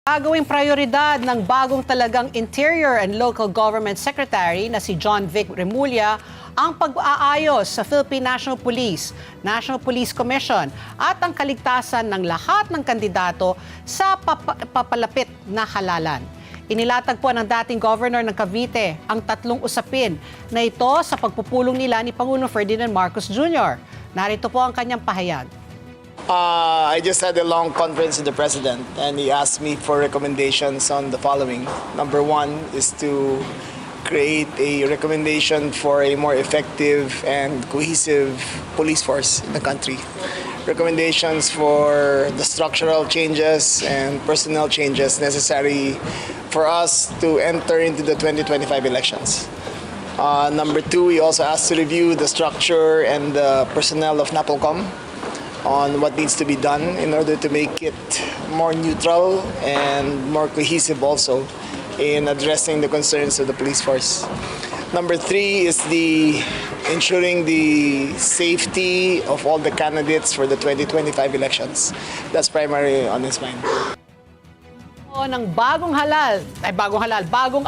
Gagawing prioridad ng bagong talagang Interior and Local Government Secretary na si John Vic Remulla ang pag-aayos sa Philippine National Police Commission at ang kaligtasan ng lahat ng kandidato sa papalapit na halalan. Inilatag po ng dating Governor ng Cavite ang tatlong usapin na ito sa pagpupulong nila ni Pangulong Ferdinand Marcos Jr. Narito po ang kanyang pahayag. I just had a long conference with the President and he asked me for recommendations on the following. Number one is to create a recommendation for a more effective and cohesive police force in the country. Recommendations for the structural changes and personnel changes necessary for us to enter into the 2025 elections. Number two, we also asked to review the structure and the personnel of NAPOLCOM on what needs to be done in order to make it more neutral and more cohesive also in addressing the concerns of the police force. Number three is ensuring the safety of all the candidates for the 2025 elections. That's primarily on his mind. Ng bagong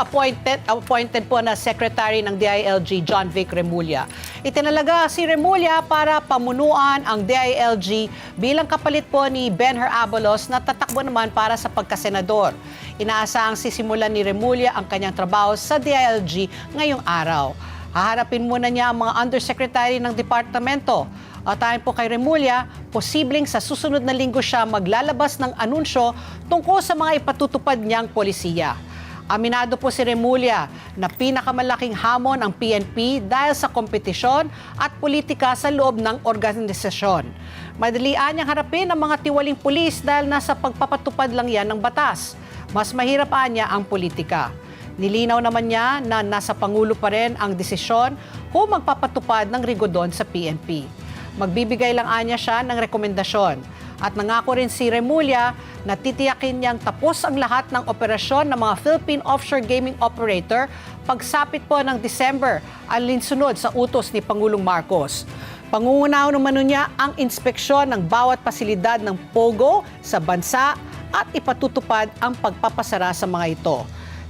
appointed po na Secretary ng DILG, John Vic Remulla. Itinalaga si Remulla para pamunuan ang DILG bilang kapalit po ni Benher Abalos na tatakbo naman para sa pagkasenador. Inaasahang sisimulan ni Remulla ang kanyang trabaho sa DILG ngayong araw. Haharapin muna niya ang mga undersecretary ng departamento. At ayon po kay Remulla, posibleng sa susunod na linggo siya maglalabas ng anunsyo tungkol sa mga ipatutupad niyang polisiya. Aminado po si Remulla na pinakamalaking hamon ang PNP dahil sa kompetisyon at politika sa loob ng organisasyon. Madalian niyang harapin ang mga tiwaling pulis dahil nasa pagpapatupad lang yan ng batas. Mas mahirap niya ang politika. Nilinaw naman niya na nasa Pangulo pa rin ang desisyon kung magpapatupad ng rigodon sa PNP. Magbibigay lang anya siya ng rekomendasyon. At nangako rin si Remulla na titiyakin niyang tapos ang lahat ng operasyon ng mga Philippine Offshore Gaming Operator pagsapit po ng December, alinsunod sa utos ni Pangulong Marcos. Pangungunaw naman niya ang inspeksyon ng bawat pasilidad ng POGO sa bansa at ipatutupad ang pagpapasara sa mga ito.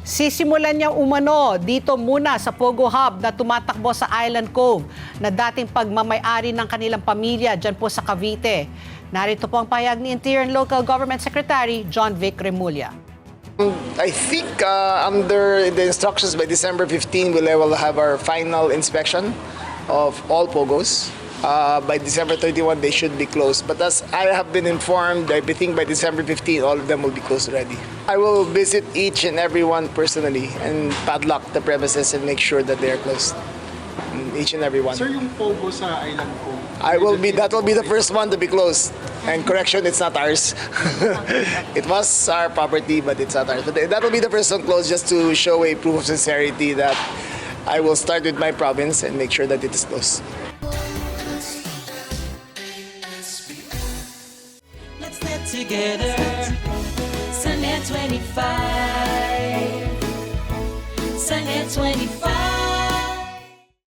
Sisimulan niya umano dito muna sa Pogo Hub na tumatakbo sa Island Cove na dating pagmamay-ari ng kanilang pamilya dyan po sa Cavite. Narito po ang pahayag ni Interior and Local Government Secretary John Vic Remulla. I think under the instructions by December 15, we will have our final inspection of all POGOs. By December 31, they should be closed. But as I have been informed, I think by December 15, all of them will be closed already. I will visit each and every one personally and padlock the premises and make sure that they are closed. Each and every one. Sir, yung Pogo sa Island Cove? That will be the first one to be closed. And correction, it's not ours. It was our property, but it's not ours. But that will be the first one closed just to show a proof of sincerity that I will start with my province and make sure that it is closed. Together, Sunday 25, Sunday 25.